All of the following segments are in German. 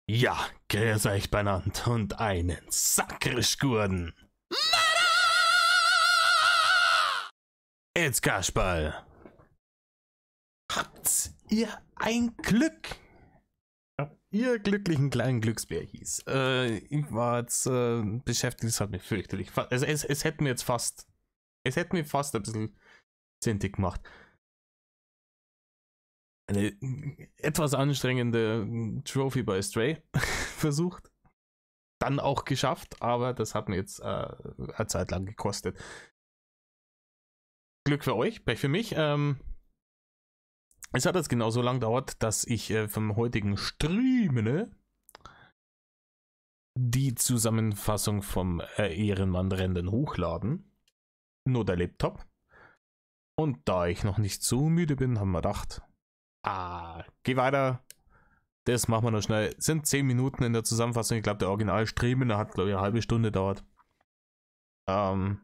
Ja, grüß euch benannt und einen Sackrischgurden. Jetzt Kasperl. Habt ihr ein Glück? Ihr glücklichen kleinen Glücksbärchis. Ich war jetzt beschäftigt, es hat mich fürchterlich. Es hätte mir jetzt fast. Es hätte mir fast ein bisschen zintig gemacht. Eine etwas anstrengende Trophy bei Stray versucht. Dann auch geschafft, aber das hat mir jetzt eine Zeit lang gekostet. Glück für euch, Pech für mich. Es hat jetzt genauso lang gedauert, dass ich vom heutigen Streamen die Zusammenfassung vom Ehrenmann-Rennen hochladen. Nur der Laptop. Und da ich noch nicht so müde bin, haben wir gedacht, geh weiter. Das machen wir noch schnell. Es sind 10 Minuten in der Zusammenfassung. Ich glaube, der Original-Streamen hat, glaube ich, eine halbe Stunde gedauert. Genau.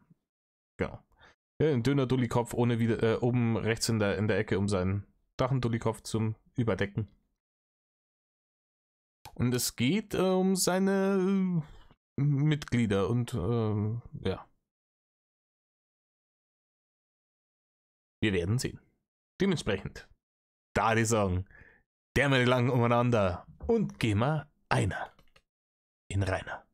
Ja, ein dünner Dullikopf ohne wieder oben rechts in der Ecke, um seinen Drachendullikopf zum Überdecken. Und es geht um seine Mitglieder und ja. Wir werden sehen. Dementsprechend, da die sagen, der mal lang umeinander und geh mal einer in Rainer.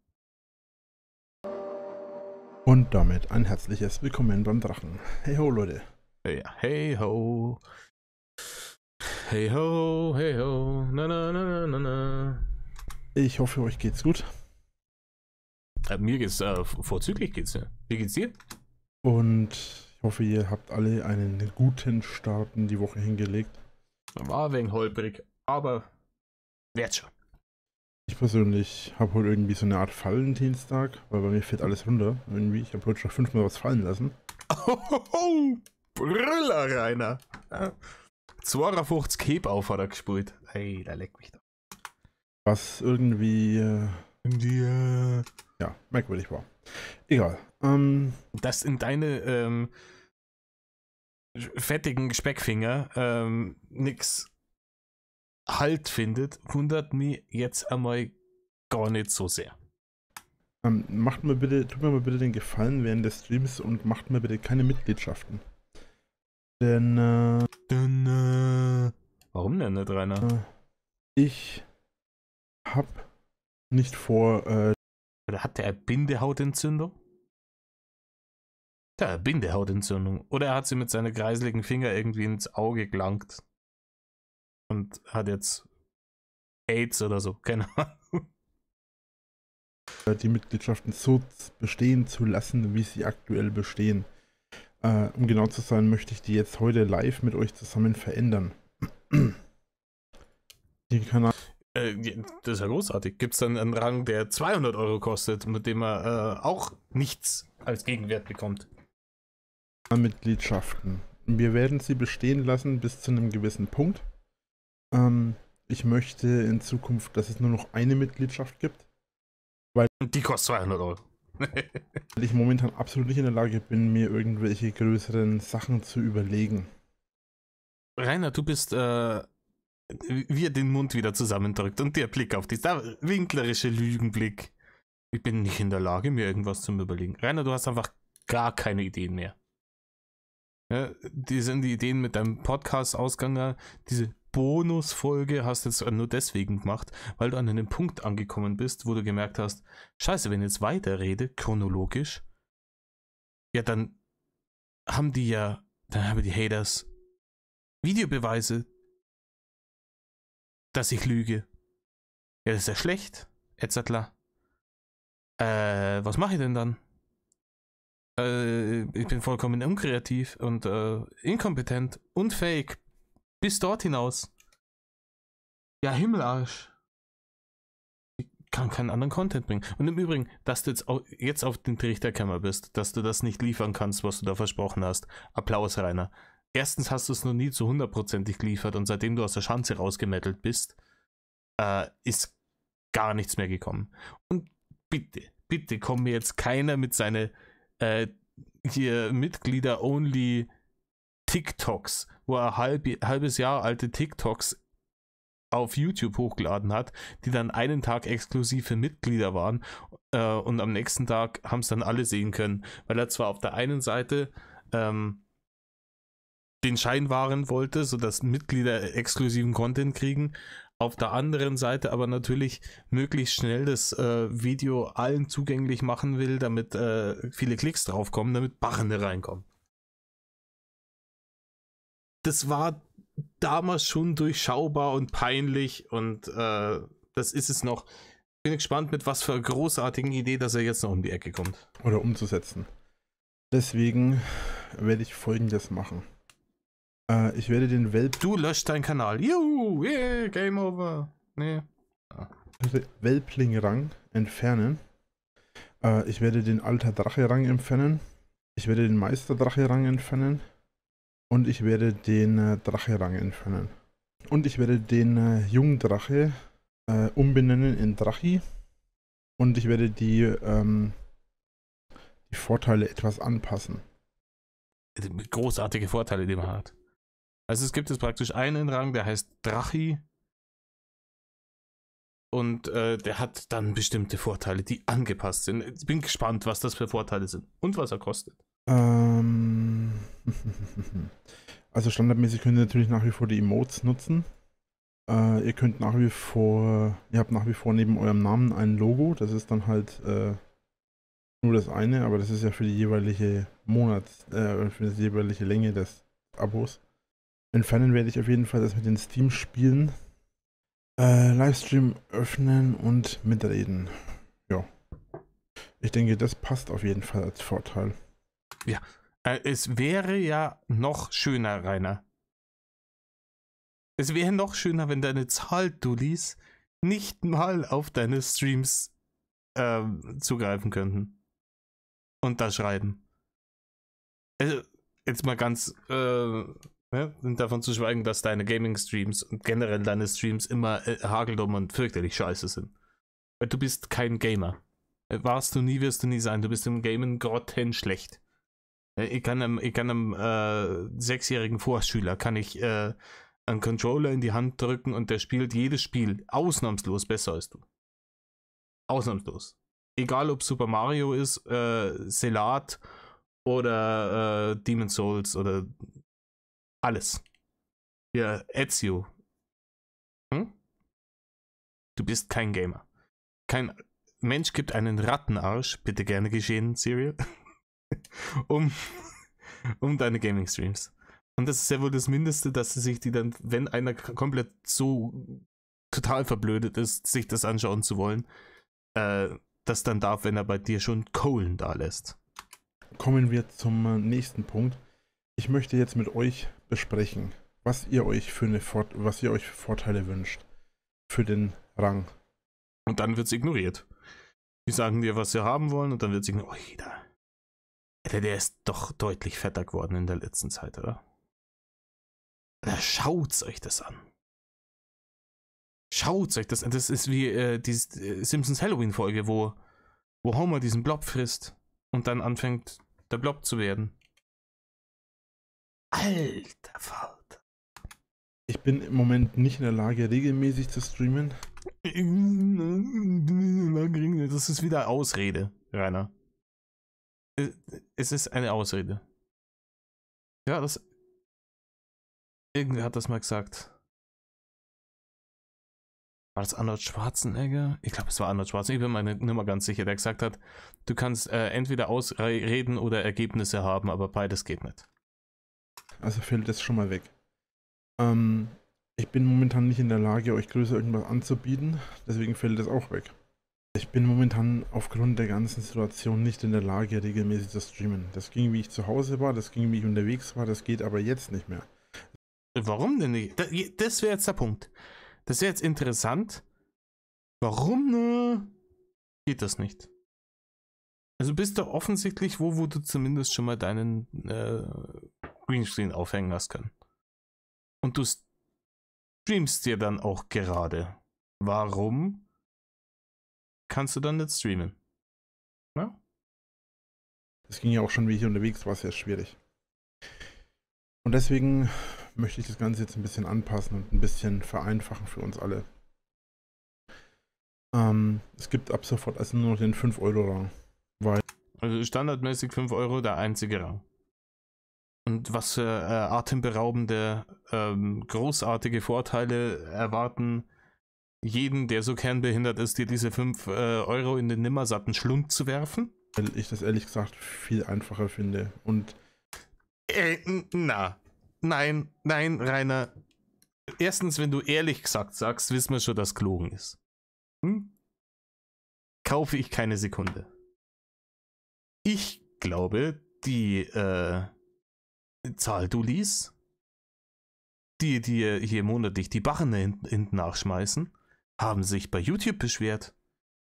Und damit ein herzliches Willkommen beim Drachen. Hey ho, Leute. Ja, hey ho. Hey ho, hey ho. Na na na na na. Ich hoffe, euch geht's gut. Mir geht's vorzüglich geht's ja. Wie geht's dir? Und ich hoffe, ihr habt alle einen guten Start in die Woche hingelegt. War ein wenig holprig, aber wird schon. Ich persönlich habe heute irgendwie so eine Art Fallendienstag, weil bei mir fällt alles runter. Irgendwie. Ich habe heute schon 5-mal was fallen lassen. Oh, Brüller, Rainer. 52 Heb auf hat er gespielt. Hey, da leckt mich doch. Was irgendwie, ja, merkwürdig war. Egal. Dass in deine fettigen Speckfinger nix Halt findet, wundert mich jetzt einmal gar nicht so sehr. tut mir mal bitte den Gefallen während des Streams und macht mir bitte keine Mitgliedschaften. Denn, warum denn nicht, Rainer? Ich habe nicht vor, Oder hat der eine Bindehautentzündung? Der hat eine Bindehautentzündung. Oder er hat sie mit seinen kreiseligen Finger irgendwie ins Auge gelangt. Und hat jetzt AIDS oder so, keine Ahnung. Die Mitgliedschaften so bestehen zu lassen, wie sie aktuell bestehen. Um genau zu sein, möchte ich die jetzt heute live mit euch zusammen verändern. Den Kanal. Das ist ja großartig. Gibt es dann einen Rang, der 200 Euro kostet, mit dem er auch nichts als Gegenwert bekommt? Mitgliedschaften. Wir werden sie bestehen lassen bis zu einem gewissen Punkt. Ich möchte in Zukunft, dass es nur noch eine Mitgliedschaft gibt. Und die kostet 200 Euro. Weil ich momentan absolut nicht in der Lage bin, mir irgendwelche größeren Sachen zu überlegen. Rainer, du bist, wie er den Mund wieder zusammendrückt und der Blick auf dieser winklerische Lügenblick. Ich bin nicht in der Lage, mir irgendwas zu überlegen. Rainer, du hast einfach gar keine Ideen mehr. Ja, die sind die Ideen mit deinem Podcast ausgegangen. Diese Bonusfolge hast du jetzt nur deswegen gemacht, weil du an einem Punkt angekommen bist, wo du gemerkt hast, scheiße, wenn ich jetzt weiterrede, chronologisch, ja, dann haben die Haters Videobeweise, dass ich lüge. Ja, das ist ja schlecht, etc. Was mache ich denn dann? Ich bin vollkommen unkreativ und inkompetent, unfähig. Bis dort hinaus. Ja, Himmelarsch. Ich kann keinen anderen Content bringen. Und im Übrigen, dass du jetzt auf den Trichter gekommen bist, dass du das nicht liefern kannst, was du da versprochen hast. Applaus, Rainer. Erstens hast du es noch nie zu 100%ig geliefert und seitdem du aus der Schanze rausgemettelt bist, ist gar nichts mehr gekommen. Und bitte komm mir jetzt keiner mit seinen hier Mitglieder-only TikToks, wo er halbes Jahr alte TikToks auf YouTube hochgeladen hat, die dann einen Tag exklusiv für Mitglieder waren und am nächsten Tag haben es dann alle sehen können, weil er zwar auf der einen Seite den Schein wahren wollte, sodass Mitglieder exklusiven Content kriegen, auf der anderen Seite aber natürlich möglichst schnell das Video allen zugänglich machen will, damit viele Klicks drauf kommen, damit Barrende reinkommen. Das war damals schon durchschaubar und peinlich und das ist es noch. Bin gespannt, mit was für einer großartigen Idee, dass er jetzt noch um die Ecke kommt. Oder umzusetzen. Deswegen werde ich Folgendes machen. Ich werde den Du löscht deinen Kanal. Juhu, yeah, Game Over. Nee. Welpling-Rang entfernen. Ich werde den Alter Drache-Rang entfernen. Ich werde den Meister-Drache-Rang entfernen. Und ich werde den Drache-Rang entfernen. Und ich werde den Jungdrache umbenennen in Drachi. Und ich werde die Vorteile etwas anpassen. Großartige Vorteile, die man hat. Also es gibt jetzt praktisch einen Rang, der heißt Drachi. Und der hat dann bestimmte Vorteile, die angepasst sind. Ich bin gespannt, was das für Vorteile sind und was er kostet. Also standardmäßig könnt ihr natürlich nach wie vor die Emotes nutzen. Ihr habt nach wie vor neben eurem Namen ein Logo. Das ist dann halt nur das eine, aber das ist ja für die jeweilige für die jeweilige Länge des Abos. Entfernen werde ich auf jeden Fall das mit den Steam-Spielen. Livestream öffnen und mitreden. Ja. Ich denke, das passt auf jeden Fall als Vorteil. Ja, es wäre ja noch schöner, Rainer. Es wäre noch schöner, wenn deine Zahl-Dullis nicht mal auf deine Streams zugreifen könnten. Und da schreiben. Also, jetzt mal ganz davon zu schweigen, dass deine Gaming-Streams und generell deine Streams immer hageldumm und fürchterlich scheiße sind. Weil du bist kein Gamer. Warst du nie, wirst du nie sein. Du bist im Gamen grottenschlecht. Ich kann einem 6-jährigen Vorschüler einen Controller in die Hand drücken und der spielt jedes Spiel ausnahmslos besser als du. Ausnahmslos. Egal ob Super Mario ist, Selat oder Demon's Souls oder alles. Ja, Ezio. Hm? Du bist kein Gamer. Kein Mensch gibt einen Rattenarsch, bitte gerne geschehen, Serial, um deine Gaming-Streams. Und das ist ja wohl das Mindeste, dass sie sich die dann, wenn einer komplett so total verblödet ist, sich das anschauen zu wollen, das dann darf, wenn er bei dir schon Kohlen da lässt. Kommen wir zum nächsten Punkt. Ich möchte jetzt mit euch besprechen, was ihr euch für Vorteile wünscht. Für den Rang. Und dann wird es ignoriert. Die sagen dir, was sie haben wollen, und dann wird es ignoriert. Oh, der ist doch deutlich fetter geworden in der letzten Zeit, oder? Schaut euch das an. Schaut euch das an. Das ist wie die Simpsons Halloween-Folge, wo Homer diesen Blob frisst und dann anfängt, der Blob zu werden. Alter Vater. Ich bin im Moment nicht in der Lage, regelmäßig zu streamen. Das ist wieder Ausrede, Rainer. Es ist eine Ausrede. Ja, irgendwer hat das mal gesagt. War das Arnold Schwarzenegger? Ich glaube, es war Arnold Schwarzenegger. Ich bin mir nicht mehr ganz sicher, der gesagt hat, du kannst entweder Ausreden oder Ergebnisse haben, aber beides geht nicht. Also fällt das schon mal weg. Ich bin momentan nicht in der Lage, euch größer irgendwas anzubieten, deswegen fällt das auch weg. Ich bin momentan aufgrund der ganzen Situation nicht in der Lage, regelmäßig zu streamen. Das ging, wie ich zu Hause war, das ging, wie ich unterwegs war, das geht aber jetzt nicht mehr. Warum denn nicht? Das wäre jetzt der Punkt. Das wäre jetzt interessant. Warum geht das nicht? Also bist du offensichtlich wo du zumindest schon mal deinen Greenscreen aufhängen hast können. Und du streamst dir dann auch gerade. Warum kannst du dann nicht streamen? Na? Das ging ja auch schon, wie ich unterwegs war, sehr schwierig. Und deswegen möchte ich das Ganze jetzt ein bisschen anpassen und ein bisschen vereinfachen für uns alle. Es gibt ab sofort also nur noch den 5-Euro-Rang. Also standardmäßig 5 Euro der einzige Rang. Und was für atemberaubende, großartige Vorteile erwarten jeden, der so kernbehindert ist, dir diese 5 Euro in den nimmersatten Schlund zu werfen? Weil ich das ehrlich gesagt viel einfacher finde. Und Nein, Rainer. Erstens, wenn du ehrlich gesagt sagst, wissen wir schon, dass gelogen ist. Kaufe ich keine Sekunde. Ich glaube, die Zahldulis, die dir hier monatlich die Barren hinten nachschmeißen, haben sich bei YouTube beschwert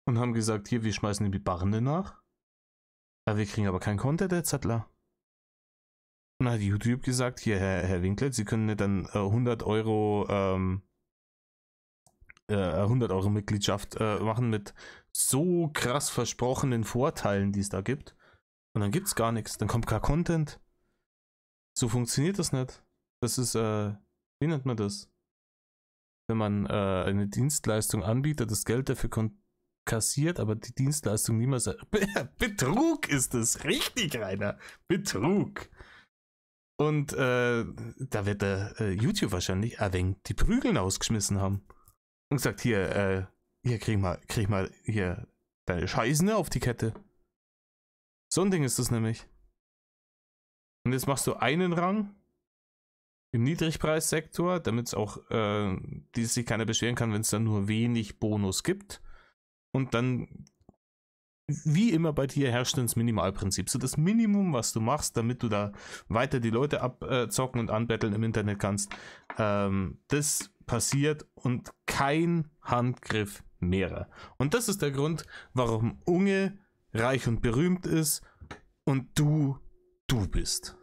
und haben gesagt, hier, wir schmeißen ihm die Barren nach. Wir kriegen aber keinen Content, der Zettler. Und dann hat YouTube gesagt, hier, Herr Winkler, Sie können dann 100 Euro 100 Euro Mitgliedschaft machen mit so krass versprochenen Vorteilen, die es da gibt. Und dann gibt's gar nichts. Dann kommt kein Content. So funktioniert das nicht. Das ist, wie nennt man das? Wenn man eine Dienstleistung anbietet, das Geld dafür kassiert, aber die Dienstleistung niemals... Betrug ist es. Richtig, Rainer. Betrug. Und da wird der YouTube wahrscheinlich ein wenig die Prügeln ausgeschmissen haben. Und gesagt, hier krieg mal hier deine Scheiße auf die Kette. So ein Ding ist das nämlich. Und jetzt machst du einen Rang im Niedrigpreissektor, damit es auch die sich keiner beschweren kann, wenn es dann nur wenig Bonus gibt. Und dann, wie immer bei dir, herrscht das Minimalprinzip. So das Minimum, was du machst, damit du da weiter die Leute abzocken und anbetteln im Internet kannst, das passiert und kein Handgriff mehrer. Und das ist der Grund, warum Unge reich und berühmt ist und du bist.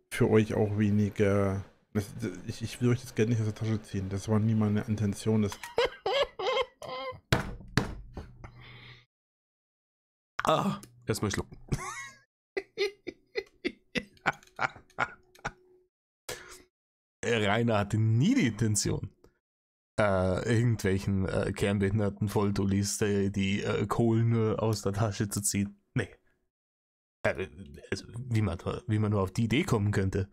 für euch auch weniger... Ich will euch das Geld nicht aus der Tasche ziehen. Das war nie meine Intention. Erstmal schlucken. Rainer hatte nie die Intention, irgendwelchen kernbehinderten Volltullis die Kohlen aus der Tasche zu ziehen. Nee. Also, wie man nur auf die Idee kommen könnte.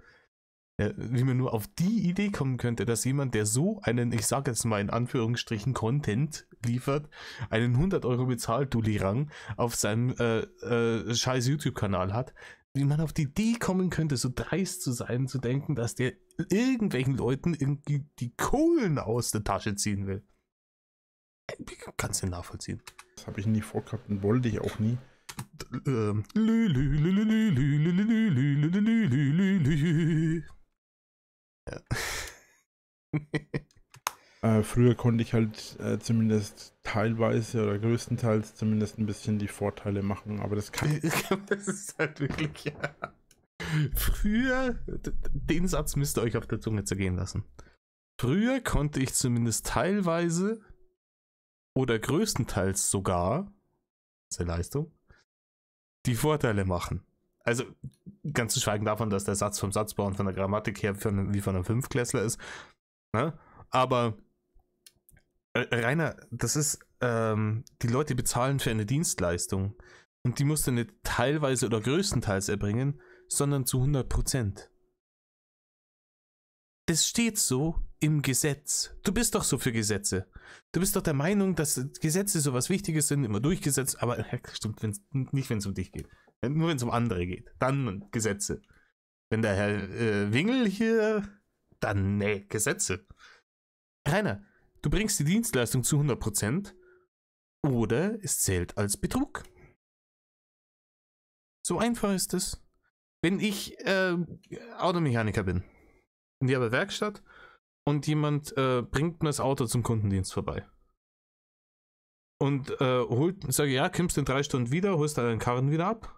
Wie man nur auf die Idee kommen könnte, dass jemand, der so einen, ich sage jetzt mal in Anführungsstrichen, Content liefert, einen 100 Euro Bezahl-Dulli-Rang auf seinem scheiß YouTube-Kanal hat, wie man auf die Idee kommen könnte, so dreist zu sein, zu denken, dass der irgendwelchen Leuten irgendwie die Kohlen aus der Tasche ziehen will. Kannst du nachvollziehen. Das habe ich nie vorgehabt und wollte ich auch nie. Ja. Früher konnte ich halt zumindest teilweise oder größtenteils zumindest ein bisschen die Vorteile machen, aber das kann... Das ist halt wirklich... Ja. Früher, den Satz müsst ihr euch auf der Zunge zergehen lassen. Früher konnte ich zumindest teilweise oder größtenteils sogar, diese Leistung, die Vorteile machen. Also ganz zu schweigen davon, dass der Satz vom Satzbau und von der Grammatik her wie von einem Fünftklässler ist. Ne? Aber Rainer, das ist, die Leute bezahlen für eine Dienstleistung und die musst du nicht teilweise oder größtenteils erbringen, sondern zu 100%. Das steht so im Gesetz. Du bist doch so für Gesetze. Du bist doch der Meinung, dass Gesetze so was Wichtiges sind, immer durchgesetzt, aber stimmt, nicht wenn es um dich geht. Nur wenn es um andere geht. Dann Gesetze. Wenn der Herr Wingel hier, dann nee, Gesetze. Rainer, du bringst die Dienstleistung zu 100% oder es zählt als Betrug. So einfach ist es. Wenn ich Automechaniker bin und ich habe eine Werkstatt und jemand bringt mir das Auto zum Kundendienst vorbei und sage, ja, kommst in 3 Stunden wieder, holst deinen Karren wieder ab.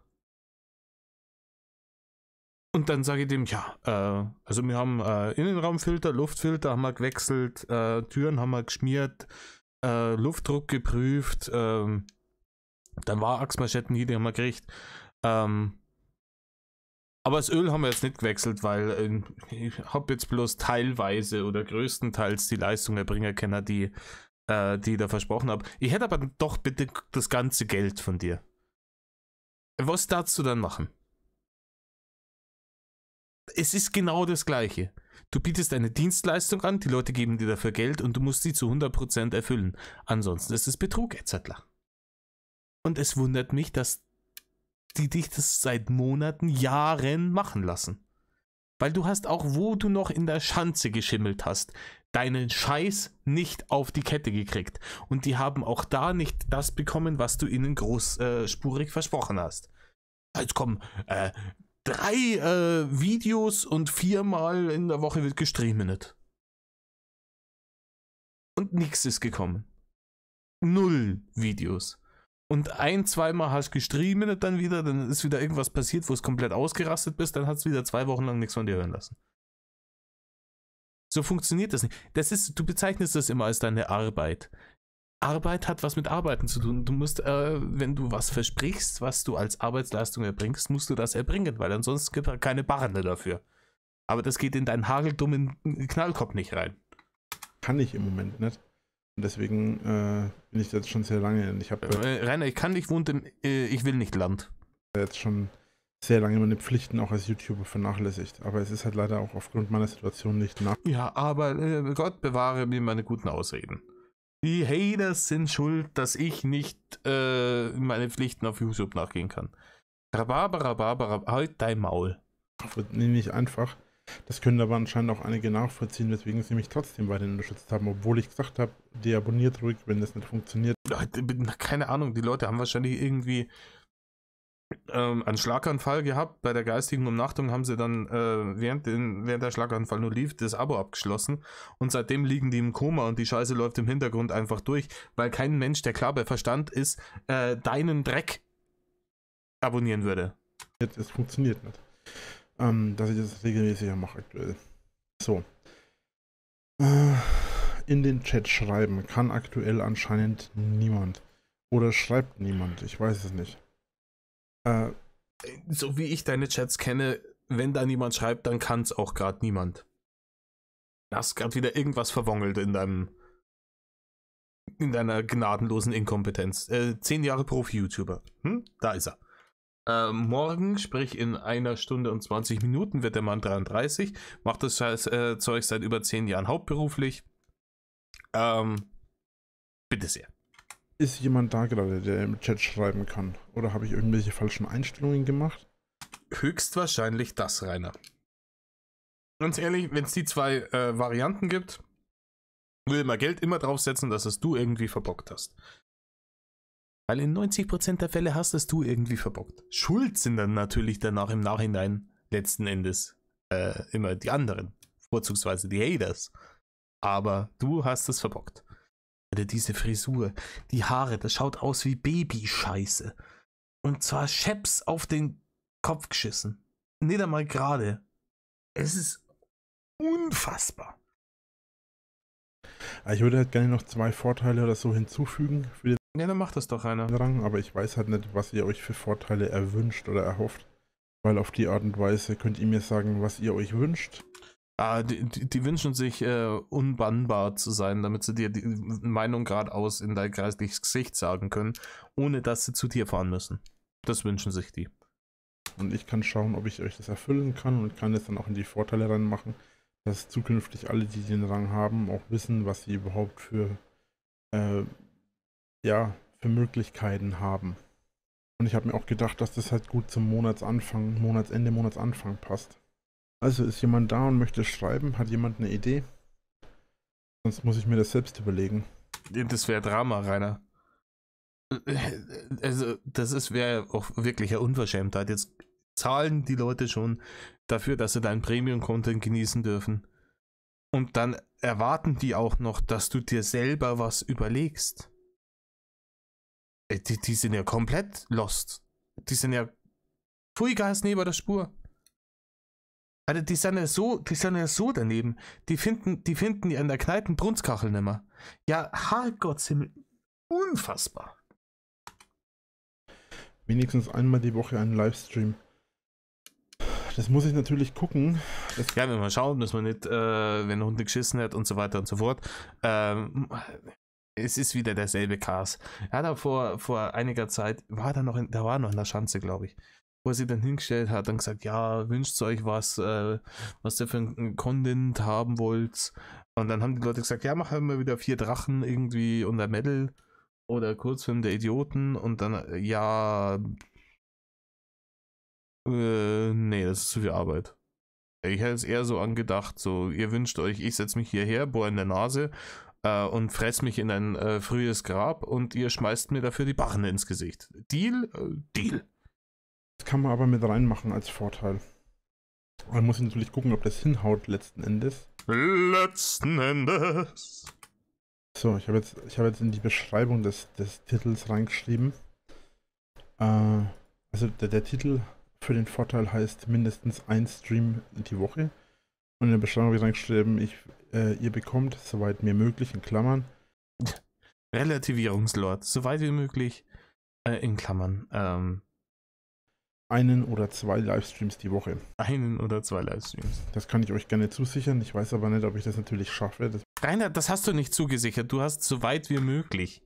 Und dann sage ich dem, ja, also wir haben Innenraumfilter, Luftfilter haben wir gewechselt, Türen haben wir geschmiert, Luftdruck geprüft, dann war Achsmanschetten hier, die haben wir gekriegt. Aber das Öl haben wir jetzt nicht gewechselt, weil ich habe jetzt bloß teilweise oder größtenteils die Leistung erbringer kennen, die ich da versprochen habe. Ich hätte aber doch bitte das ganze Geld von dir. Was darfst du dann machen? Es ist genau das Gleiche. Du bietest eine Dienstleistung an, die Leute geben dir dafür Geld und du musst sie zu 100% erfüllen. Ansonsten ist es Betrug etc. Und es wundert mich, dass die dich das seit Monaten, Jahren machen lassen. Weil du hast auch, wo du noch in der Schanze geschimmelt hast, deinen Scheiß nicht auf die Kette gekriegt. Und die haben auch da nicht das bekommen, was du ihnen großspurig versprochen hast. Jetzt kommen 3 Videos und 4-mal in der Woche wird gestreamt. Und nichts ist gekommen. 0 Videos. Und 1-2 Mal hast du gestreamt dann wieder, dann ist wieder irgendwas passiert, wo es komplett ausgerastet bist, dann hast du wieder 2 Wochen lang nichts von dir hören lassen. So funktioniert das nicht. Du bezeichnest das immer als deine Arbeit. Arbeit hat was mit Arbeiten zu tun. Du musst, wenn du was versprichst, was du als Arbeitsleistung erbringst, musst du das erbringen, weil ansonsten gibt es keine Barne dafür. Aber das geht in deinen hageldummen Knallkopf nicht rein. Kann ich im Moment nicht. Und deswegen bin ich jetzt schon sehr lange. Rainer, ich kann nicht wohnen, ich will nicht Land. Jetzt schon sehr lange meine Pflichten auch als YouTuber vernachlässigt. Aber es ist halt leider auch aufgrund meiner Situation nicht nach. Ja, aber Gott bewahre mir meine guten Ausreden. Die Haters sind schuld, dass ich nicht meine Pflichten auf YouTube nachgehen kann. Rhabarber, halt dein Maul. Nee, nicht einfach. Das können aber anscheinend auch einige nachvollziehen, weswegen sie mich trotzdem weiterhin unterstützt haben, obwohl ich gesagt habe, deabonniert ruhig, wenn das nicht funktioniert. Keine Ahnung, die Leute haben wahrscheinlich irgendwie einen Schlaganfall gehabt. Bei der geistigen Umnachtung haben sie dann, während der Schlaganfall nur lief, das Abo abgeschlossen. Und seitdem liegen die im Koma und die Scheiße läuft im Hintergrund einfach durch, weil kein Mensch, der klar bei Verstand ist, deinen Dreck abonnieren würde. Es funktioniert nicht. Dass ich das regelmäßiger mache aktuell. So. In den Chat schreiben kann aktuell anscheinend niemand. Oder schreibt niemand, ich weiß es nicht. So wie ich deine Chats kenne, wenn da niemand schreibt, dann kann es auch gerade niemand. Du hast gerade wieder irgendwas verwongelt in deiner gnadenlosen Inkompetenz. 10 Jahre Profi-YouTuber. Da ist er. Morgen, sprich in 1 Stunde und 20 Minuten, wird der Mann 33, macht das Zeug seit über 10 Jahren hauptberuflich. Bitte sehr. Ist jemand da gerade, der im Chat schreiben kann? Oder habe ich irgendwelche falschen Einstellungen gemacht? Höchstwahrscheinlich das, Rainer. Ganz ehrlich, wenn es die 2 Varianten gibt, will man Geld immer draufsetzen, dass es du irgendwie verbockt hast. Weil in 90% der Fälle hast es du irgendwie verbockt. Schuld sind dann natürlich danach im Nachhinein letzten Endes immer die anderen. Vorzugsweise die Haters. Aber du hast es verbockt. Diese Frisur, die Haare, das schaut aus wie Babyscheiße. Und zwar Scheps auf den Kopf geschissen. Nicht einmal gerade. Es ist unfassbar. Ich würde halt gerne noch 2 Vorteile oder so hinzufügen für den Ja, dann mach das doch, Rainer. Rang, aber ich weiß halt nicht, was ihr euch für Vorteile erwünscht oder erhofft. Weil auf die Art und Weise könnt ihr mir sagen, was ihr euch wünscht. Die wünschen sich, unbannbar zu sein, damit sie dir die Meinung geradeaus in dein kreisliches Gesicht sagen können, ohne dass sie zu dir fahren müssen. Das wünschen sich die. Und ich kann schauen, ob ich euch das erfüllen kann und kann das dann auch in die Vorteile reinmachen, dass zukünftig alle, die den Rang haben, auch wissen, was sie überhaupt für Möglichkeiten haben. Und ich habe mir auch gedacht, dass das halt gut zum Monatsende, Monatsanfang passt. Also ist jemand da und möchte schreiben? Hat jemand eine Idee? Sonst muss ich mir das selbst überlegen. Das wäre Drama, Rainer. Also, wäre auch wirklich eine Unverschämtheit. Jetzt zahlen die Leute schon dafür, dass sie deinen Premium-Content genießen dürfen. Und dann erwarten die auch noch, dass du dir selber was überlegst. Die sind ja komplett lost. Die sind ja Vollgas neben der Spur. Also die sind ja so daneben. Die finden ja in der Kneipen Brunskachel nimmer. Ja, Herrgottshimmel. Unfassbar. Wenigstens einmal die Woche einen Livestream. das muss ich natürlich gucken. Ja, wenn wir schauen, dass man nicht, wenn der Hund nicht geschissen hat und so weiter und so fort. Es ist wieder derselbe Cast. Ja, da vor einiger Zeit war da war noch in der Schanze, glaube ich, wo er sich dann hingestellt hat und gesagt, ja, wünscht euch was ihr für einen Content haben wollt. Und dann haben die Leute gesagt, ja, machen wir wieder 4 Drachen irgendwie und ein Medal oder Kurzfilm der Idioten und dann, ja, nee, das ist zu viel Arbeit. Ich hätte es eher so angedacht, so, ihr wünscht euch, ich setze mich hierher, bohr in der Nase und fress mich in ein frühes Grab und ihr schmeißt mir dafür die Barren ins Gesicht. Deal? Deal. Das kann man aber mit reinmachen als Vorteil. Man muss natürlich gucken, ob das hinhaut letzten Endes. Letzten Endes. So, ich habe jetzt in die Beschreibung des Titels reingeschrieben. Also der Titel für den Vorteil heißt mindestens ein Stream die Woche. Und in der Beschreibung habe ich reingeschrieben, ihr bekommt, soweit mir möglich, in Klammern. Relativierungslord, soweit wie möglich, in Klammern. Einen oder 2 Livestreams die Woche. Einen oder 2 Livestreams. Das kann ich euch gerne zusichern. Ich weiß aber nicht, ob ich das natürlich schaffe. Rainer, das hast du nicht zugesichert. Du hast so weit wie möglich.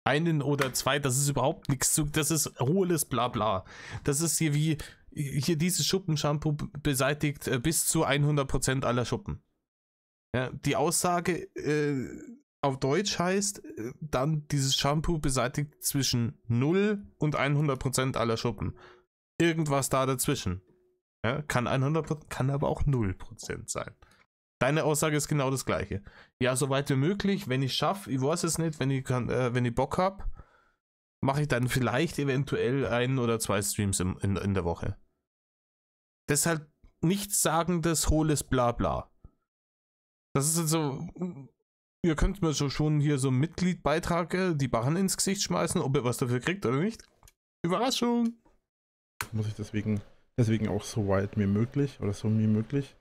Einen oder 2, das ist überhaupt nichts zu. Das ist hohles Blabla. Das ist hier dieses Schuppenshampoo beseitigt bis zu 100% aller Schuppen. Ja, die Aussage auf Deutsch heißt, dann dieses Shampoo beseitigt zwischen 0 und 100% aller Schuppen. Irgendwas da dazwischen. Ja, kann 100%, kann aber auch 0% sein. Deine Aussage ist genau das gleiche. Ja, soweit wie möglich, wenn ich schaffe, ich weiß es nicht, wenn ich Bock habe, mache ich dann vielleicht eventuell 1 oder 2 Streams in der Woche. Deshalb nichts sagendes, hohles Blabla. Das ist also, ihr könnt mir schon hier so einen Mitgliedbeitrag die Barren ins Gesicht schmeißen, ob ihr was dafür kriegt oder nicht. Überraschung! Muss ich deswegen auch so weit wie möglich oder so wie möglich.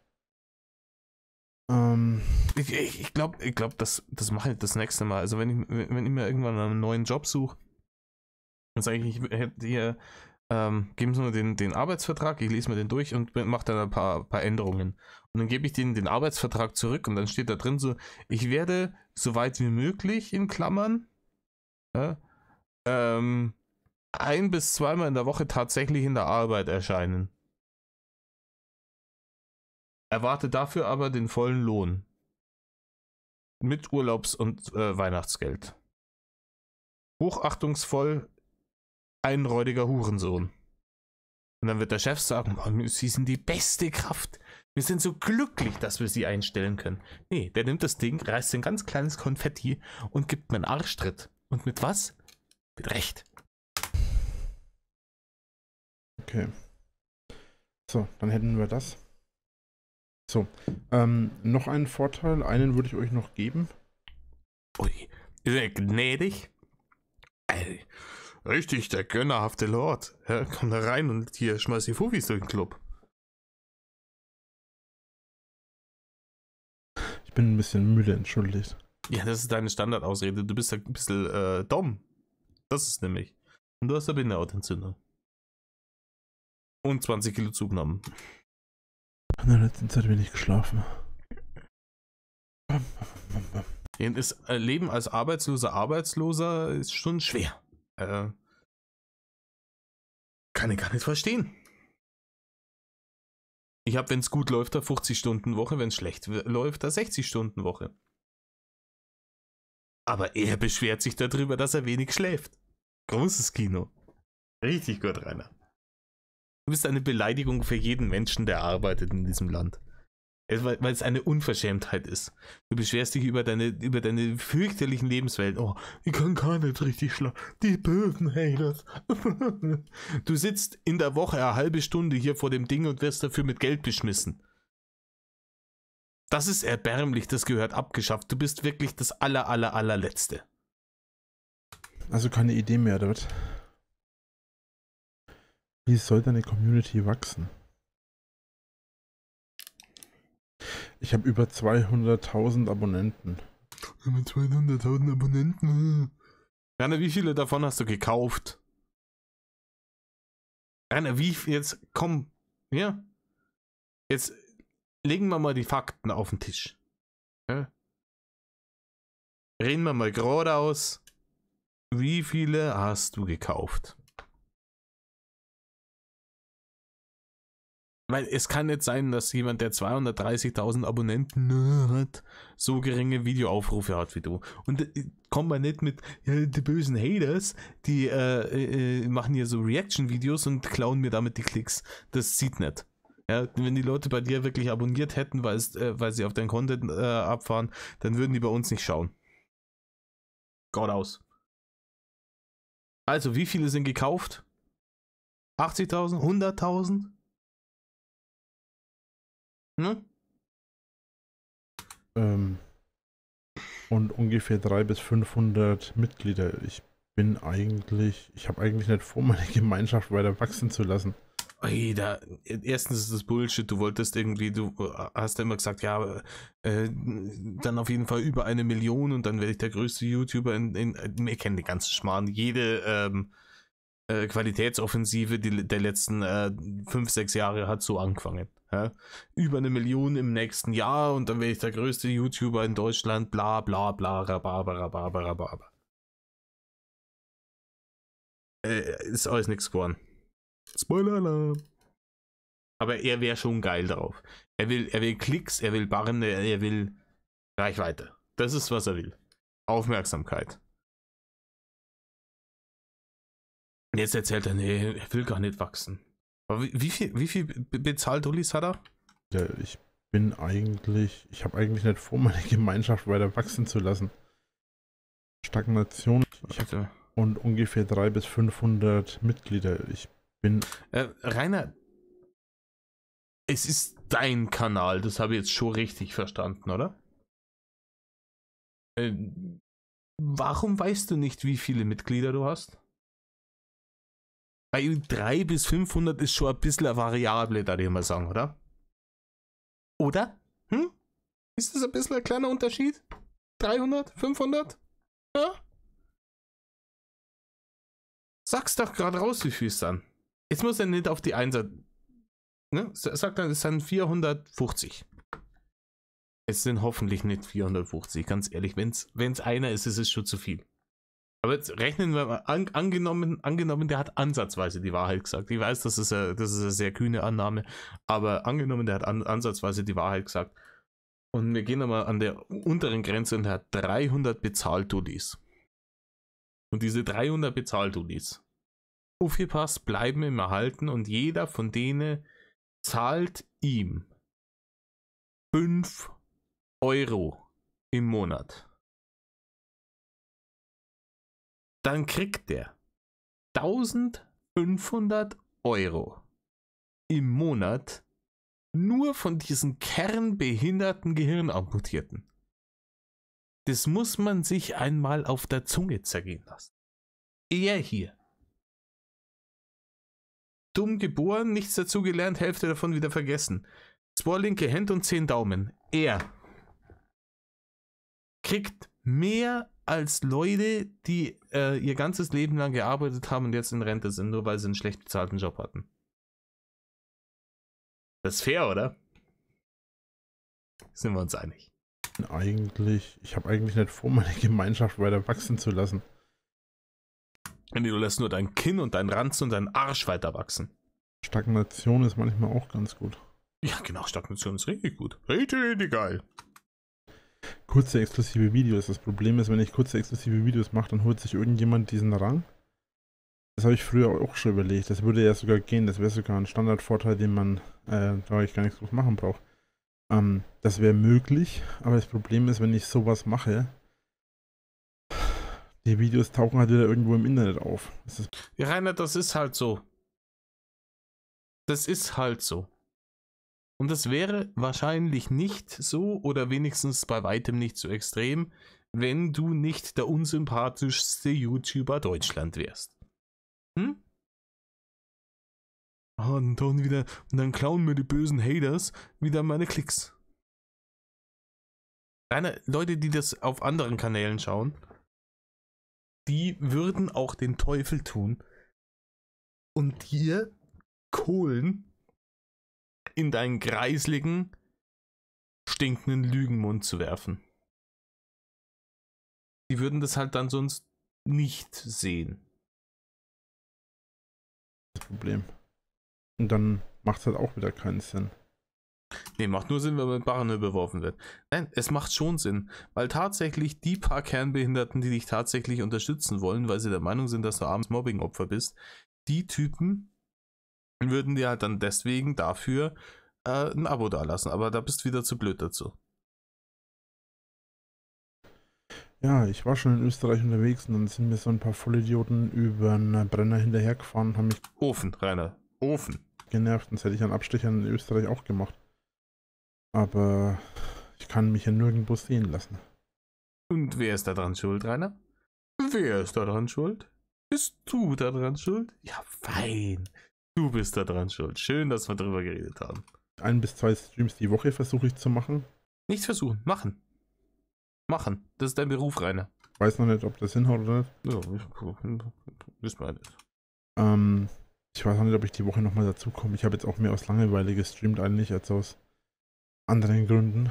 Ich glaube, das mache ich das nächste Mal. Also wenn ich mir irgendwann einen neuen Job suche, dann sage ich hätte hier, geben Sie mir den Arbeitsvertrag, ich lese mir den durch und mache dann ein paar Änderungen. Und dann gebe ich denen den Arbeitsvertrag zurück und dann steht da drin so, ich werde so weit wie möglich in Klammern 1 bis 2 Mal in der Woche tatsächlich in der Arbeit erscheinen. Erwarte dafür aber den vollen Lohn. Mit Urlaubs- und Weihnachtsgeld. Hochachtungsvoll, ein räudiger Hurensohn. Und dann wird der Chef sagen, oh, Sie sind die beste Kraft. Wir sind so glücklich, dass wir Sie einstellen können. Nee, der nimmt das Ding, reißt ein ganz kleines Konfetti und gibt mir einen Arschtritt. Und mit was? Mit Recht. Okay. So, dann hätten wir das. So, noch einen Vorteil, einen würde ich euch noch geben. Ui, ist er gnädig? Ey, richtig, der gönnerhafte Lord. Ja, komm da rein und hier schmeiß die Fufis durch den Club. Ich bin ein bisschen müde, entschuldigt. Ja, das ist deine Standardausrede. Du bist ein bisschen dumm. Das ist nämlich. Und du hast eine Bindehautentzündung. Und 20 Kilo zugenommen. In der letzten Zeit wenig geschlafen. Das Leben als Arbeitsloser ist schon schwer. Kann ich gar nicht verstehen. Ich habe, wenn es gut läuft, eine 50-Stunden-Woche, wenn es schlecht läuft, eine 60-Stunden-Woche. Aber er beschwert sich darüber, dass er wenig schläft. Großes Kino. Richtig gut, Rainer. Du bist eine Beleidigung für jeden Menschen, der arbeitet in diesem Land. Weil es eine Unverschämtheit ist. Du beschwerst dich über deine fürchterlichen Lebenswelten. Oh, ich kann gar nicht richtig schlafen. Die bösen Haters. Du sitzt in der Woche eine halbe Stunde hier vor dem Ding und wirst dafür mit Geld beschmissen. Das ist erbärmlich, das gehört abgeschafft. Du bist wirklich das allerletzte. Also keine Idee mehr dort. Wie soll deine Community wachsen? Ich habe über 200.000 Abonnenten. Über 200.000 Abonnenten? Rainer, wie viele davon hast du gekauft? Rainer, wie jetzt? Komm, ja. Jetzt legen wir mal die Fakten auf den Tisch. Ja? Reden wir mal geradeaus. Wie viele hast du gekauft? Weil es kann nicht sein, dass jemand, der 230.000 Abonnenten hat, so geringe Videoaufrufe hat wie du. Und kommt man nicht mit die bösen Haters, die machen hier so Reaction-Videos und klauen mir damit die Klicks. Das sieht nicht. Ja, wenn die Leute bei dir wirklich abonniert hätten, weil sie auf deinen Content abfahren, dann würden die bei uns nicht schauen. Geradeaus. Also, wie viele sind gekauft? 80.000? 100.000? Ne? Und ungefähr 300 bis 500 Mitglieder. Ich habe eigentlich nicht vor, meine Gemeinschaft weiter wachsen zu lassen. Erstens ist das Bullshit, du hast ja immer gesagt, ja, dann auf jeden Fall über 1 Million und dann werde ich der größte YouTuber wir kennen die ganzen Schmarrn, jede Qualitätsoffensive der letzten 5-6 Jahre hat so angefangen. Ja? Über 1 Million im nächsten Jahr und dann werde ich der größte YouTuber in Deutschland, bla bla bla, rababer. Ist alles nichts geworden. Spoiler-Alarm. Aber er wäre schon geil drauf. Er will Klicks, er will Barren, er will Reichweite. Das ist, was er will. Aufmerksamkeit. Jetzt erzählt er, nee, er will gar nicht wachsen. Aber wie viel bezahlt Ulis hat er? Ja, ich habe eigentlich nicht vor, meine Gemeinschaft weiter wachsen zu lassen. Stagnation. Und ungefähr 300 bis 500 Mitglieder. Rainer, es ist dein Kanal, das habe ich jetzt schon richtig verstanden, oder? Warum weißt du nicht, wie viele Mitglieder du hast? Bei 300 bis 500 ist schon ein bisschen eine Variable, da ich mal sagen, oder? Oder? Ist das ein bisschen ein kleiner Unterschied? 300? 500? Ja? Sag's doch gerade raus, wie viel es dann. Jetzt muss er nicht auf die Einser. Ne? Sag dann, es sind 450. Es sind hoffentlich nicht 450, ganz ehrlich. Wenn's einer ist, ist es schon zu viel. Aber jetzt rechnen wir mal, angenommen, der hat ansatzweise die Wahrheit gesagt. Ich weiß, das ist eine sehr kühne Annahme, aber angenommen, der hat ansatzweise die Wahrheit gesagt. Und wir gehen nochmal an der unteren Grenze und er hat 300 Bezahltulis. Und diese 300 Bezahltulis, aufgepasst, bleiben im Erhalten und jeder von denen zahlt ihm 5 Euro im Monat. Dann kriegt der 1.500 Euro im Monat nur von diesen kernbehinderten Gehirnamputierten. Das muss man sich einmal auf der Zunge zergehen lassen. Er hier. Dumm geboren, nichts dazu gelernt, Hälfte davon wieder vergessen. 2 linke Hände und 10 Daumen. Er kriegt mehr als Leute, die ihr ganzes Leben lang gearbeitet haben und jetzt in Rente sind, nur weil sie einen schlecht bezahlten Job hatten. Das ist fair, oder? Sind wir uns einig? Ich habe eigentlich nicht vor, meine Gemeinschaft weiter wachsen zu lassen. Du lässt nur dein Kinn und dein Ranzen und dein Arsch weiter wachsen. Stagnation ist manchmal auch ganz gut. Ja, genau, Stagnation ist richtig gut. Richtig geil. Kurze exklusive Videos. Das Problem ist, wenn ich kurze exklusive Videos mache, dann holt sich irgendjemand diesen Rang. Das habe ich früher auch schon überlegt. Das würde ja sogar gehen. Das wäre sogar ein Standardvorteil, den man, da ich gar nichts drauf machen brauche. Das wäre möglich, aber das Problem ist, wenn ich sowas mache, die Videos tauchen halt wieder irgendwo im Internet auf. Ja, Rainer, das ist halt so. Das ist halt so. Und das wäre wahrscheinlich nicht so oder wenigstens bei weitem nicht so extrem, wenn du nicht der unsympathischste YouTuber Deutschland wärst. Und dann klauen mir die bösen Haters wieder meine Klicks. Leute, die das auf anderen Kanälen schauen, die würden auch den Teufel tun und dir Kohlen in deinen kreisligen, stinkenden Lügenmund zu werfen. Die würden das halt dann sonst nicht sehen. Das Problem. Und dann macht es halt auch wieder keinen Sinn. Nee, macht nur Sinn, wenn man mit Barren überworfen wird. Nein, es macht schon Sinn, weil tatsächlich die paar Kernbehinderten, die dich tatsächlich unterstützen wollen, weil sie der Meinung sind, dass du abends Mobbing-Opfer bist, die Typen würden dir halt dann deswegen dafür ein Abo dalassen, aber da bist du wieder zu blöd dazu. Ja, ich war schon in Österreich unterwegs und dann sind mir so ein paar Vollidioten über einen Brenner hinterhergefahren und haben mich Ofen, Rainer, Ofen. genervt. Und das hätte ich an Abstechern in Österreich auch gemacht. Aber ich kann mich ja nirgendwo sehen lassen. Und wer ist da dran schuld, Rainer? Wer ist da dran schuld? Bist du da dran schuld? Ja, fein. Du bist da dran schuld. Schön, dass wir drüber geredet haben. 1 bis 2 Streams die Woche versuche ich zu machen. Nicht versuchen, machen. Machen. Das ist dein Beruf, Rainer. Weiß noch nicht, ob das hinhaut oder nicht. Ja, wissen wir nicht. Ich weiß auch nicht, ob ich die Woche nochmal dazu komme. Ich habe jetzt auch mehr aus Langeweile gestreamt eigentlich als aus anderen Gründen.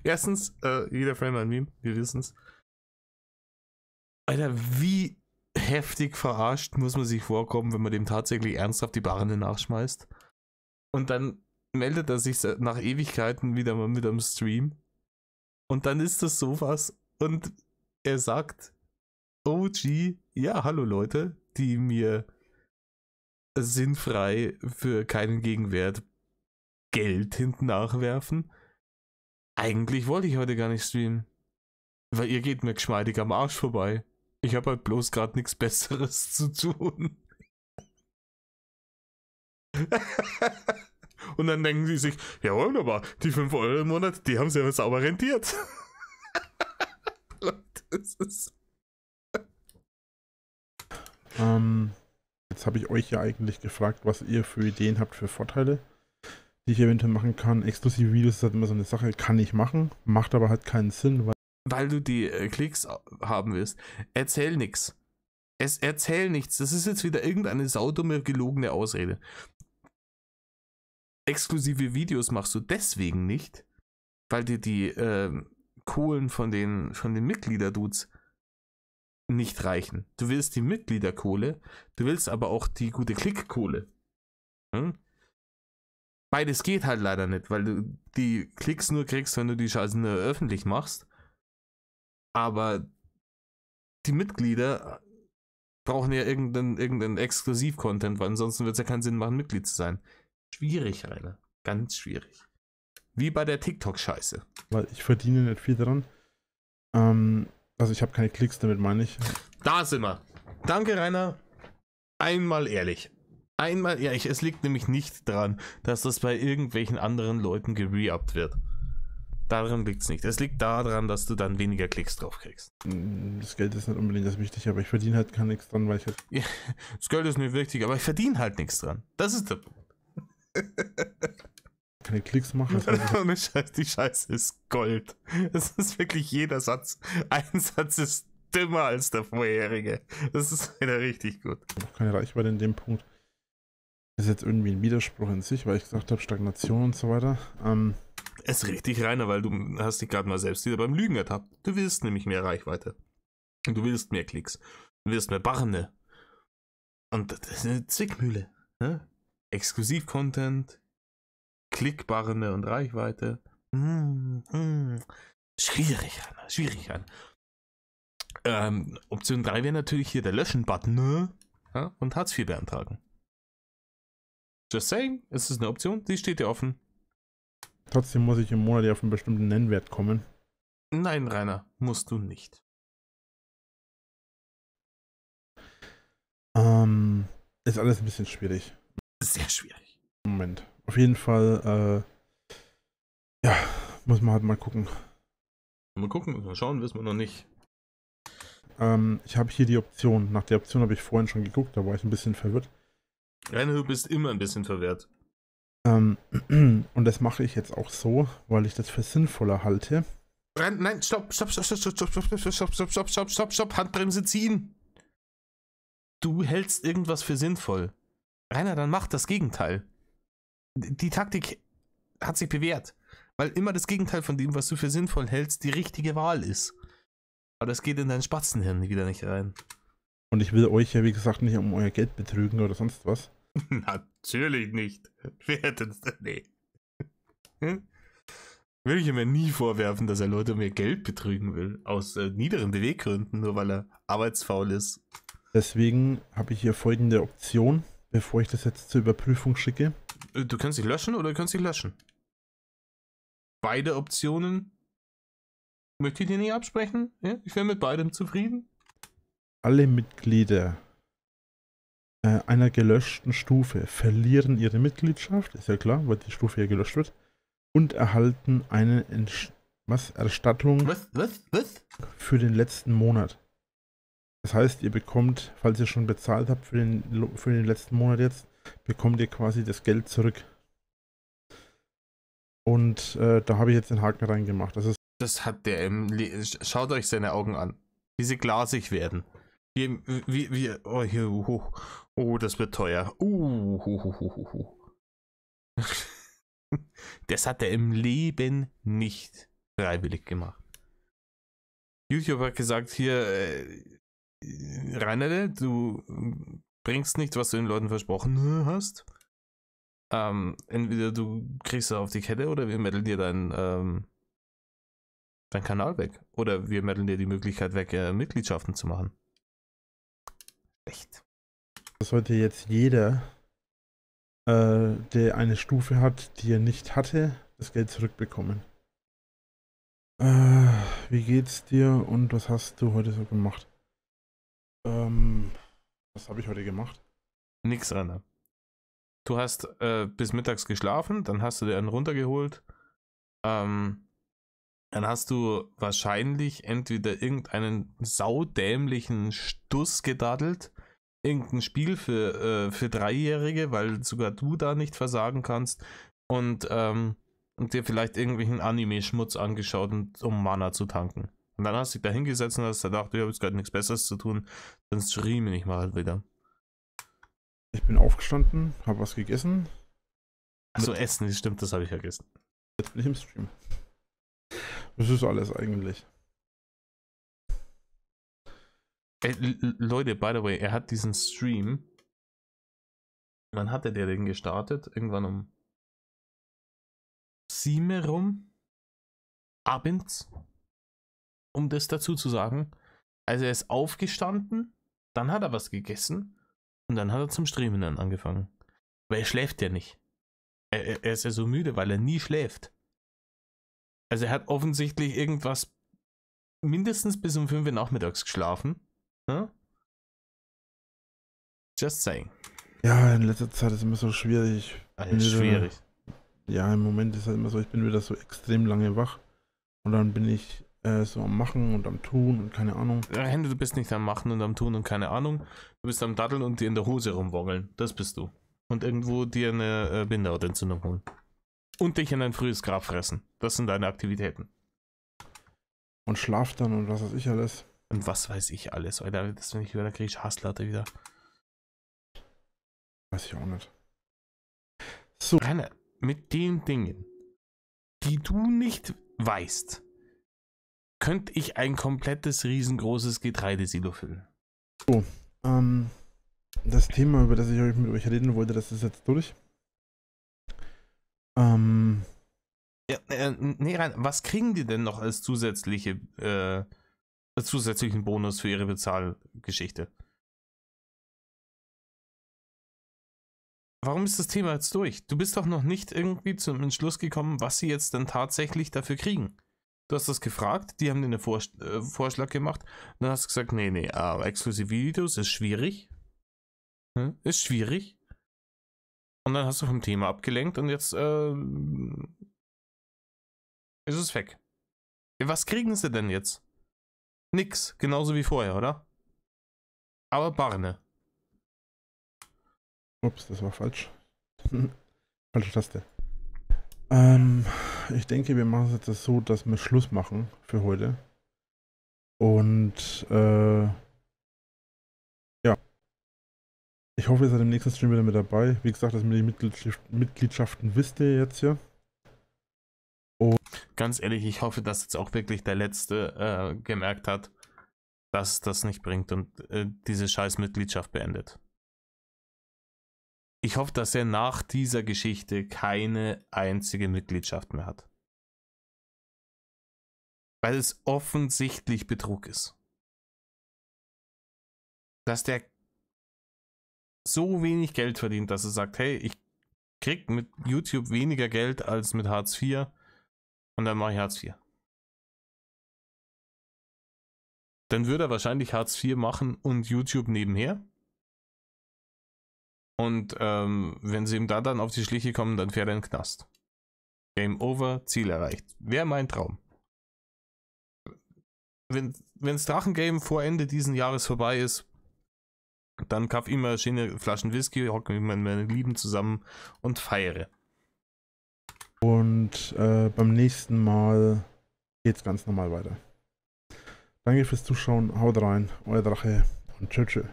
Erstens, jeder Frame ein Meme, wir wissen's. Alter, wie heftig verarscht muss man sich vorkommen, wenn man dem tatsächlich ernsthaft die Barren nachschmeißt. Und dann meldet er sich nach Ewigkeiten wieder mal mit am Stream. Und dann ist das sowas. Und er sagt, OG, ja, hallo Leute, die mir sinnfrei für keinen Gegenwert Geld hinten nachwerfen. Eigentlich wollte ich heute gar nicht streamen. Weil ihr geht mir geschmeidig am Arsch vorbei. Ich habe halt bloß gerade nichts Besseres zu tun. Und dann denken sie sich, ja wunderbar, die 5 Euro im Monat, die haben sie ja sauber rentiert. Das ist Jetzt habe ich euch ja eigentlich gefragt, was ihr für Ideen habt für Vorteile, die ich eventuell machen kann. Exklusive Videos ist halt immer so eine Sache, kann ich machen, macht aber halt keinen Sinn, weil du die Klicks haben willst. Erzähl nix. Erzähl nichts. Das ist jetzt wieder irgendeine saudumme, gelogene Ausrede. Exklusive Videos machst du deswegen nicht, weil dir die Kohlen von den Mitglieder-Dudes nicht reichen. Du willst die Mitgliederkohle, du willst aber auch die gute Klickkohle. Beides geht halt leider nicht, weil du die Klicks nur kriegst, wenn du die Scheiße nur öffentlich machst. Aber die Mitglieder brauchen ja irgendeinen Exklusiv-Content, weil ansonsten wird es ja keinen Sinn machen, Mitglied zu sein. Schwierig, Rainer. Ganz schwierig. Wie bei der TikTok-Scheiße. Weil ich verdiene nicht viel daran. Also ich habe keine Klicks, damit meine ich. Da sind wir. Danke, Rainer. Einmal ehrlich. Einmal ehrlich. Es liegt nämlich nicht daran, dass das bei irgendwelchen anderen Leuten gere-upt wird. Daran liegt es nicht. Es liegt daran, dass du dann weniger Klicks drauf kriegst. Das Geld ist nicht unbedingt das Wichtige, aber ich verdiene halt gar nichts dran, weil ich halt... Ja, das Geld ist nicht wichtig, aber ich verdiene halt nichts dran. Das ist der Punkt. Keine Klicks mache. Ohne Scheiß, die Scheiße ist Gold. Es ist wirklich jeder Satz. Ein Satz ist dümmer als der vorherige. Das ist wieder richtig gut. Ich habe auch keine Reichweite in dem Punkt. Das ist jetzt irgendwie ein Widerspruch in sich, weil ich gesagt habe, Stagnation und so weiter. Es ist richtig, Rainer, weil du hast dich gerade mal selbst wieder beim Lügen ertappt. Du willst nämlich mehr Reichweite. Und du willst mehr Klicks. Du willst mehr Barne. Und das ist eine Zwickmühle. Ne? Exklusiv-Content, Klickbarne und Reichweite. Schwierig, Rainer. Schwierig, Rainer. Option 3 wäre natürlich hier der Löschen-Button, ne? Ja? Und Hartz IV beantragen. Just saying, es ist eine Option, die steht dir offen. Trotzdem muss ich im Monat ja auf einen bestimmten Nennwert kommen. Nein, Rainer, musst du nicht. Ist alles ein bisschen schwierig. Sehr schwierig. Moment. Auf jeden Fall, ja, muss man halt mal gucken. Mal gucken, mal schauen, wissen wir noch nicht. Ich habe hier die Option. Nach der Option habe ich vorhin schon geguckt, da war ich ein bisschen verwirrt. Rainer, du bist immer ein bisschen verwirrt. Und das mache ich jetzt auch so, weil ich das für sinnvoller halte. Nein, stopp, Handbremse ziehen. du hältst irgendwas für sinnvoll. Rainer, dann mach das Gegenteil. Die Taktik hat sich bewährt, weil immer das Gegenteil von dem, was du für sinnvoll hältst, die richtige Wahl ist. Aber das geht in dein Spatzenhirn wieder nicht rein. Und ich will euch ja, wie gesagt, nicht um euer Geld betrügen oder sonst was. Natürlich nicht. Wer hätte das denn? Nee. Will ich ihm ja nie vorwerfen, dass er Leute um ihr Geld betrügen will. Aus niederen Beweggründen, nur weil er arbeitsfaul ist. Deswegen habe ich hier folgende Option, bevor ich das jetzt zur Überprüfung schicke. Du kannst dich löschen oder du kannst dich löschen. Beide Optionen möchte ich dir nicht absprechen. Ja? Ich wäre mit beidem zufrieden. Alle Mitglieder einer gelöschten Stufe verlieren ihre Mitgliedschaft, ist ja klar, weil die Stufe ja gelöscht wird, und erhalten eine Erstattung Was? für den letzten Monat. Das heißt, ihr bekommt, falls ihr schon bezahlt habt für den letzten Monat jetzt, bekommt ihr quasi das Geld zurück. Und da habe ich jetzt den Haken reingemacht. Das hat der schaut euch seine Augen an. Wie sie glasig werden. Oh, das wird teuer. Das hat er im Leben nicht freiwillig gemacht. YouTube hat gesagt, hier, Rainer, du bringst nicht, was du den Leuten versprochen hast. Entweder du kriegst es auf die Kette oder wir metteln dir deinen Kanal weg. Oder wir metteln dir die Möglichkeit weg, Mitgliedschaften zu machen. Echt. Das sollte jetzt jeder, der eine Stufe hat, die er nicht hatte, das Geld zurückbekommen. Wie geht's dir und was hast du heute so gemacht? Was habe ich heute gemacht? Nix, Rainer. Du hast bis mittags geschlafen, dann hast du dir einen runtergeholt. Dann hast du wahrscheinlich entweder irgendeinen saudämlichen Stuss gedaddelt, irgendein Spiel für Dreijährige, weil sogar du da nicht versagen kannst, und dir vielleicht irgendwelchen Anime-Schmutz angeschaut, um Mana zu tanken. Und dann hast du dich da hingesetzt und hast gedacht, ich habe jetzt gerade nichts Besseres zu tun, dann streame ich mal halt wieder. Ich bin aufgestanden, habe was gegessen. Achso, Essen, das stimmt, das habe ich vergessen. Jetzt bin ich im Stream. Das ist alles eigentlich. Leute, by the way, er hat diesen Stream. Wann hatte der den gestartet? Irgendwann um 7 rum? Abends? Um das dazu zu sagen. Also er ist aufgestanden, dann hat er was gegessen und dann hat er zum Streamen dann angefangen. Aber er schläft ja nicht. Er ist ja so müde, weil er nie schläft. Also er hat offensichtlich irgendwas mindestens bis um 5 Uhr nachmittags geschlafen. Huh? Just saying. Ja, in letzter Zeit ist es immer so schwierig. Schwierig. Ja, im Moment ist es halt immer so, ich bin wieder so extrem lange wach. Und dann bin ich so am Machen und am Tun und keine Ahnung. Du bist nicht am Machen und am Tun und keine Ahnung. Du bist am Daddeln und dir in der Hose rumwoggeln. Das bist du. Und irgendwo dir eine Bindehautentzündung holen. Und dich in ein frühes Grab fressen. Das sind deine Aktivitäten. Und schlaf dann und was weiß ich alles. Und was weiß ich alles, Alter. Das finde ich wieder, da kriege ich Hasslatte wieder. Weiß ich auch nicht. So. Rainer, mit den Dingen, die du nicht weißt, könnte ich ein komplettes, riesengroßes Getreidesilo füllen. So, das Thema, über das ich mit euch reden wollte, das ist jetzt durch. Nee, Rainer, was kriegen die denn noch als zusätzlichen Bonus für ihre Bezahlgeschichte? Warum ist das Thema jetzt durch? Du bist doch noch nicht irgendwie zum Entschluss gekommen, was sie jetzt denn tatsächlich dafür kriegen. Du hast das gefragt, die haben dir einen Vorschlag gemacht, und dann hast du gesagt, nee, exklusive Videos ist schwierig. Ist schwierig. Und dann hast du vom Thema abgelenkt und jetzt ist es weg. Was kriegen sie denn jetzt? Nix, genauso wie vorher, oder? Aber Barne. Ups, das war falsch. Falsche Taste. Ich denke, wir machen es jetzt so, dass wir Schluss machen für heute. Und ja, Ich hoffe, ihr seid im nächsten Stream wieder mit dabei. Wie gesagt, das mit den Mitgliedschaften wisst ihr jetzt hier. Ganz ehrlich, ich hoffe, dass jetzt auch wirklich der Letzte gemerkt hat, dass es das nicht bringt und diese scheiß Mitgliedschaft beendet. Ich hoffe, dass er nach dieser Geschichte keine einzige Mitgliedschaft mehr hat. Weil es offensichtlich Betrug ist. Dass der so wenig Geld verdient, dass er sagt, hey, ich krieg mit YouTube weniger Geld als mit Hartz IV und dann mache ich Hartz IV. Dann würde er wahrscheinlich Hartz IV machen und YouTube nebenher. Und wenn sie ihm da dann auf die Schliche kommen, dann fährt er in den Knast. Game over, Ziel erreicht. Wäre mein Traum. Wenn's Drachengame vor Ende diesen Jahres vorbei ist, dann kauf immer schöne Flaschen Whisky, hocke mit meinen Lieben zusammen und feiere. Und beim nächsten Mal geht's ganz normal weiter. Danke fürs Zuschauen, haut rein, euer Drache und tschö.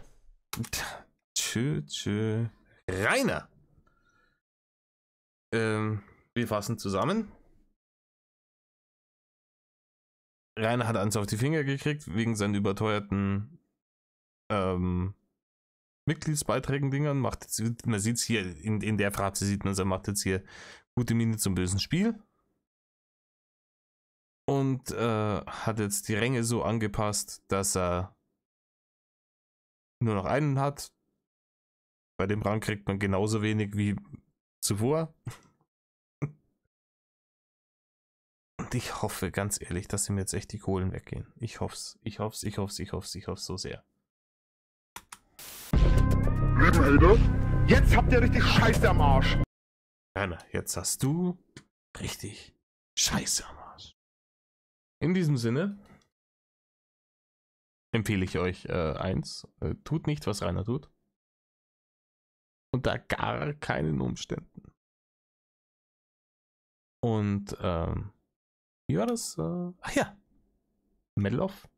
Tschö. Rainer! Wir fassen zusammen. Rainer hat eins auf die Finger gekriegt, wegen seinen überteuerten Mitgliedsbeiträgen-Dingern. Man sieht es hier, in der Phrase sieht man es, er macht jetzt hier gute Miene zum bösen Spiel. Und hat jetzt die Ränge so angepasst, dass er nur noch einen hat. Bei dem Rang kriegt man genauso wenig wie zuvor. Und ich hoffe, ganz ehrlich, dass ihm jetzt echt die Kohlen weggehen. Ich hoff's so sehr. Jetzt habt ihr richtig Scheiße am Arsch. Rainer, jetzt hast du richtig Scheiße am Arsch. In diesem Sinne empfehle ich euch eins. Tut nicht, was Rainer tut. Unter gar keinen Umständen. Und wie war das? Ach ja. Medal of